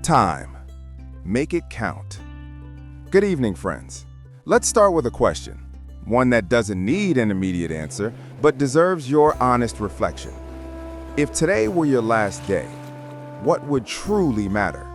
Time. Make it count. Good evening, friends. Let's start with a question, one that doesn't need an immediate answer, but deserves your honest reflection. If today were your last day, what would truly matter?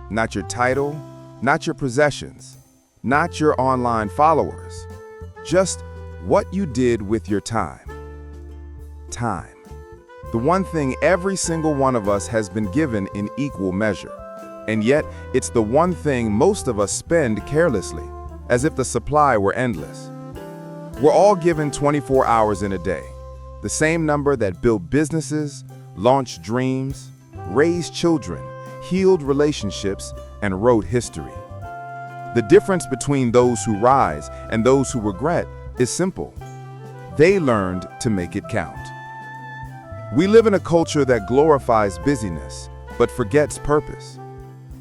Not your title, not your possessions, not your online followers, just what you did with your time. Time. The one thing every single one of us has been given in equal measure. And yet, it's the one thing most of us spend carelessly, as if the supply were endless. We're all given 24 hours in a day, the same number that built businesses, launched dreams, raised children, healed relationships, and wrote history. The difference between those who rise and those who regret is simple. They learned to make it count. We live in a culture that glorifies busyness, but forgets purpose.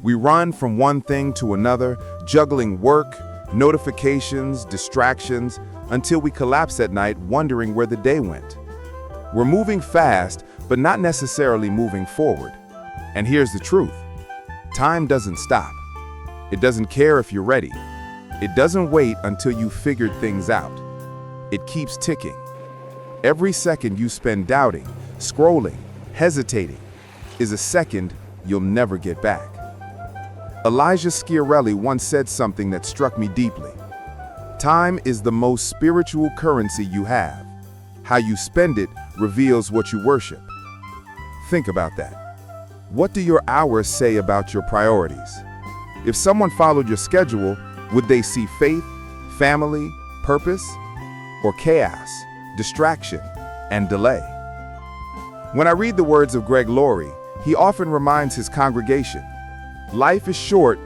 We run from one thing to another, juggling work, notifications, distractions, until we collapse at night wondering where the day went. We're moving fast, but not necessarily moving forward. And here's the truth. Time doesn't stop. It doesn't care if you're ready. It doesn't wait until you've figured things out. It keeps ticking. Every second you spend doubting, scrolling, hesitating, is a second you'll never get back. Elijah Schiarelli once said something that struck me deeply. Time is the most spiritual currency you have. How you spend it reveals what you worship. Think about that. What do your hours say about your priorities? If someone followed your schedule, would they see faith, family, purpose, or chaos, distraction, and delay? When I read the words of Greg Laurie, he often reminds his congregation, life is short,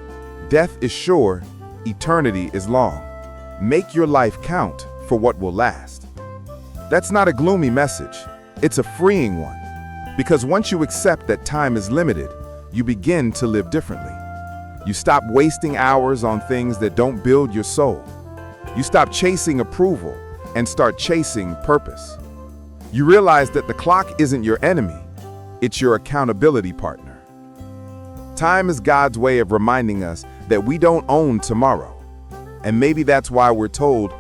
death is sure, eternity is long. Make your life count for what will last. That's not a gloomy message. It's a freeing one. Because once you accept that time is limited, you begin to live differently. You stop wasting hours on things that don't build your soul. You stop chasing approval and start chasing purpose. You realize that the clock isn't your enemy, it's your accountability partner. Time is God's way of reminding us that we don't own tomorrow. And maybe that's why we're told,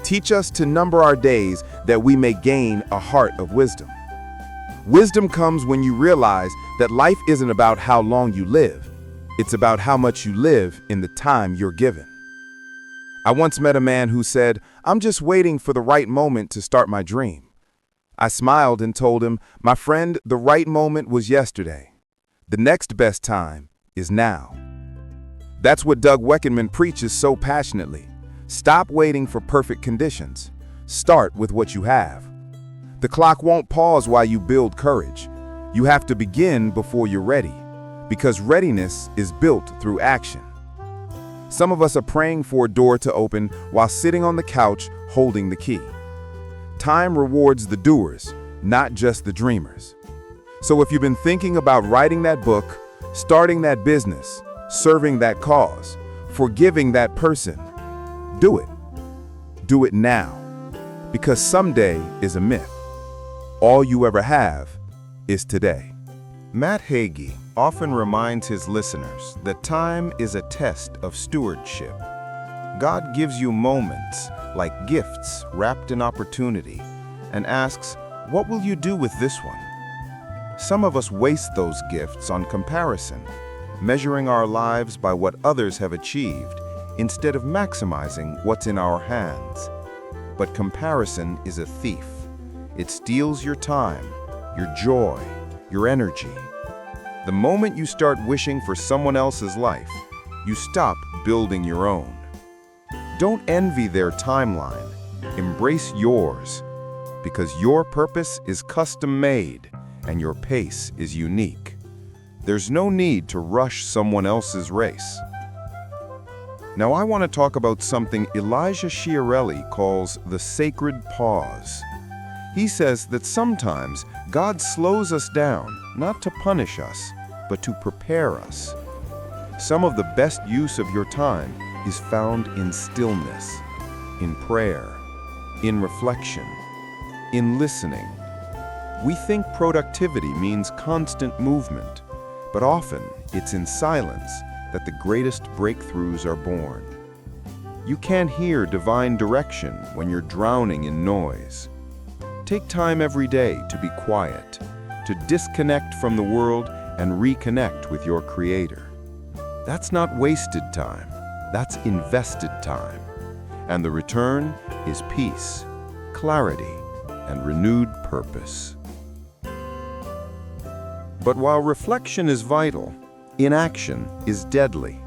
teach us to number our days that we may gain a heart of wisdom. Wisdom comes when you realize that life isn't about how long you live. It's about how much you live in the time you're given. I once met a man who said, I'm just waiting for the right moment to start my dream. I smiled and told him, my friend, the right moment was yesterday. The next best time is now. That's what Doug Weckerman preaches so passionately. Stop waiting for perfect conditions. Start with what you have. The clock won't pause while you build courage. You have to begin before you're ready, because readiness is built through action. Some of us are praying for a door to open while sitting on the couch holding the key. Time rewards the doers, not just the dreamers. So if you've been thinking about writing that book, starting that business, serving that cause, forgiving that person, do it. Do it now. Because someday is a myth. All you ever have is today. Matt Hagee often reminds his listeners that time is a test of stewardship. God gives you moments like gifts wrapped in opportunity and asks, what will you do with this one? Some of us waste those gifts on comparison, measuring our lives by what others have achieved instead of maximizing what's in our hands. But comparison is a thief. It steals your time, your joy, your energy. The moment you start wishing for someone else's life, you stop building your own. Don't envy their timeline. Embrace yours, because your purpose is custom-made and your pace is unique. There's no need to rush someone else's race. Now I want to talk about something Elijah Schiarelli calls the sacred pause. He says that sometimes God slows us down, not to punish us, but to prepare us. Some of the best use of your time is found in stillness, in prayer, in reflection, in listening. We think productivity means constant movement, But often, it's in silence that the greatest breakthroughs are born. You can't hear divine direction when you're drowning in noise. Take time every day to be quiet, to disconnect from the world and reconnect with your Creator. That's not wasted time, that's invested time. And the return is peace, clarity, and renewed purpose. But while reflection is vital, inaction is deadly.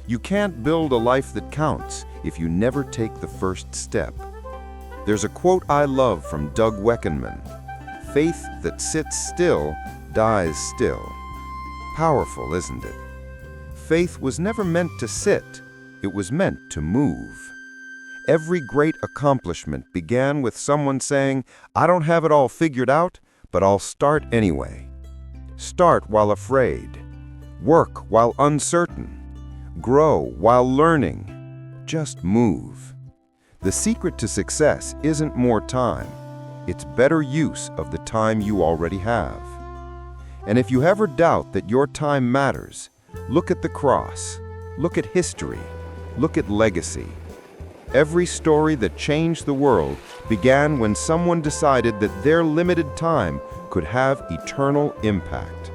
You can't build a life that counts if you never take the first step. There's a quote I love from Doug Weckenman: "Faith that sits still dies still." Powerful, isn't it? Faith was never meant to sit, it was meant to move. Every great accomplishment began with someone saying, "I don't have it all figured out, but I'll start anyway." Start while afraid. Work while uncertain. Grow while learning. Just move. The secret to success isn't more time. It's better use of the time you already have. And if you ever doubt that your time matters, look at the cross. Look at history. Look at legacy. Every story that changed the world began when someone decided that their limited time could have eternal impact.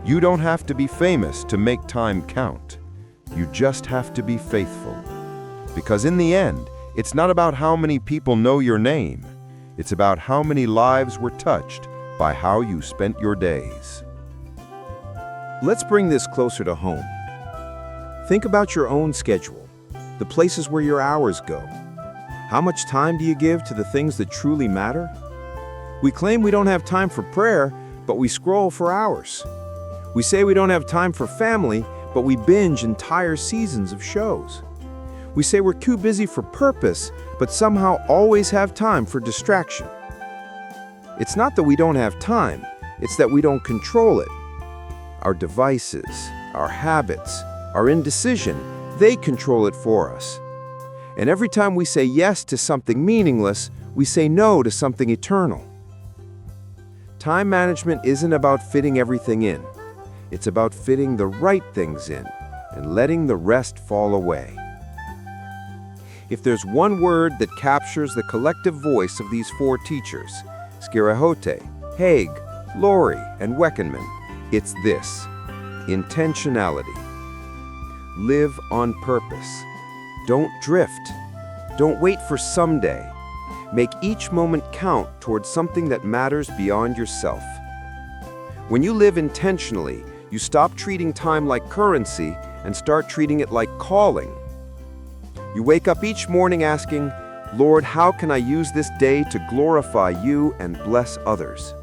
You don't have to be famous to make time count. You just have to be faithful. Because in the end, it's not about how many people know your name. It's about how many lives were touched by how you spent your days. Let's bring this closer to home. Think about your own schedule, the places where your hours go. How much time do you give to the things that truly matter? We claim we don't have time for prayer, but we scroll for hours. We say we don't have time for family, but we binge entire seasons of shows. We say we're too busy for purpose, but somehow always have time for distraction. It's not that we don't have time, it's that we don't control it. Our devices, our habits, our indecision, they control it for us. And every time we say yes to something meaningless, we say no to something eternal. Time management isn't about fitting everything in. It's about fitting the right things in and letting the rest fall away. If there's one word that captures the collective voice of these four teachers, Skirahote, Haig, Laurie, and Weckenman, it's this: intentionality. Live on purpose. Don't drift. Don't wait for someday. Make each moment count towards something that matters beyond yourself. When you live intentionally, you stop treating time like currency and start treating it like calling. You wake up each morning asking, "Lord, how can I use this day to glorify you and bless others?"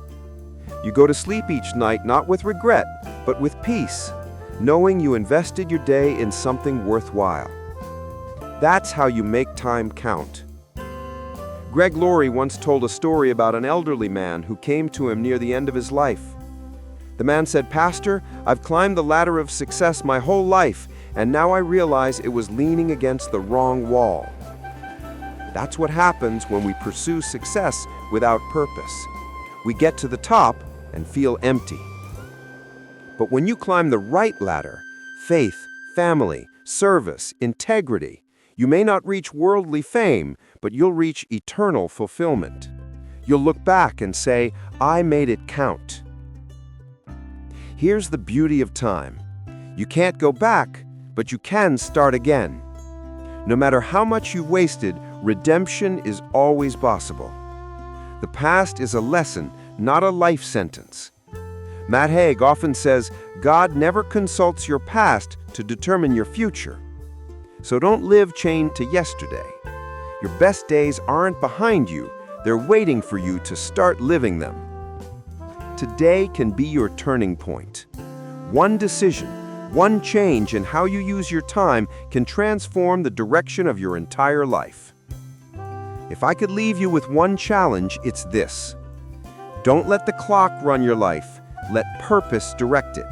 You go to sleep each night not with regret, but with peace, knowing you invested your day in something worthwhile. That's how you make time count. Greg Laurie once told a story about an elderly man who came to him near the end of his life. The man said, "Pastor, I've climbed the ladder of success my whole life, and now I realize it was leaning against the wrong wall." That's what happens when we pursue success without purpose. We get to the top and feel empty. But when you climb the right ladder, faith, family, service, integrity, you may not reach worldly fame, but you'll reach eternal fulfillment. You'll look back and say, "I made it count." Here's the beauty of time. You can't go back, but you can start again. No matter how much you've wasted, redemption is always possible. The past is a lesson, not a life sentence. Matt Haig often says, God never consults your past to determine your future. So don't live chained to yesterday. Your best days aren't behind you, they're waiting for you to start living them. Today can be your turning point. One decision, one change in how you use your time can transform the direction of your entire life. If I could leave you with one challenge, it's this. Don't let the clock run your life, let purpose direct it.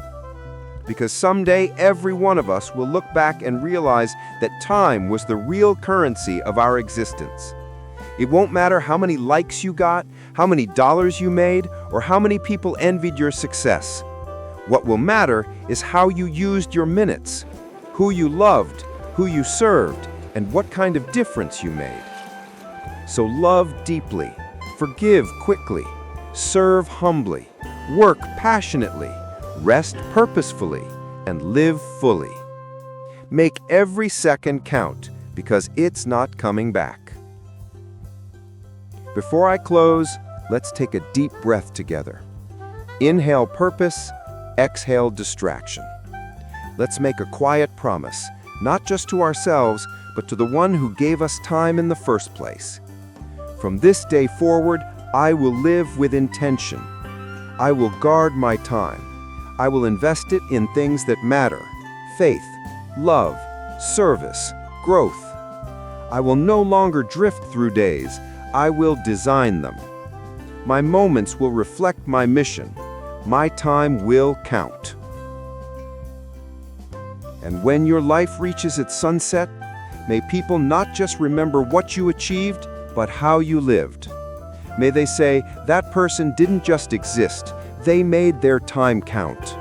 Because someday every one of us will look back and realize that time was the real currency of our existence. It won't matter how many likes you got, how many dollars you made, or how many people envied your success. What will matter is how you used your minutes, who you loved, who you served, and what kind of difference you made. So love deeply, forgive quickly, serve humbly, work passionately, rest purposefully, and live fully. Make every second count because it's not coming back. Before I close, let's take a deep breath together. Inhale purpose, exhale distraction. Let's make a quiet promise, not just to ourselves, but to the one who gave us time in the first place. From this day forward, I will live with intention. I will guard my time. I will invest it in things that matter: faith, love, service, growth. I will no longer drift through days. I will design them. My moments will reflect my mission. My time will count. And when your life reaches its sunset, may people not just remember what you achieved, but how you lived. May they say, that person didn't just exist, they made their time count.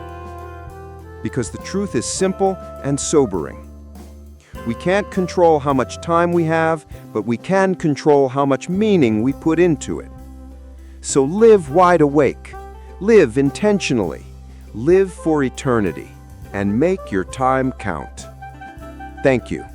Because the truth is simple and sobering. We can't control how much time we have, but we can control how much meaning we put into it. So live wide awake, live intentionally, live for eternity, and make your time count. Thank you.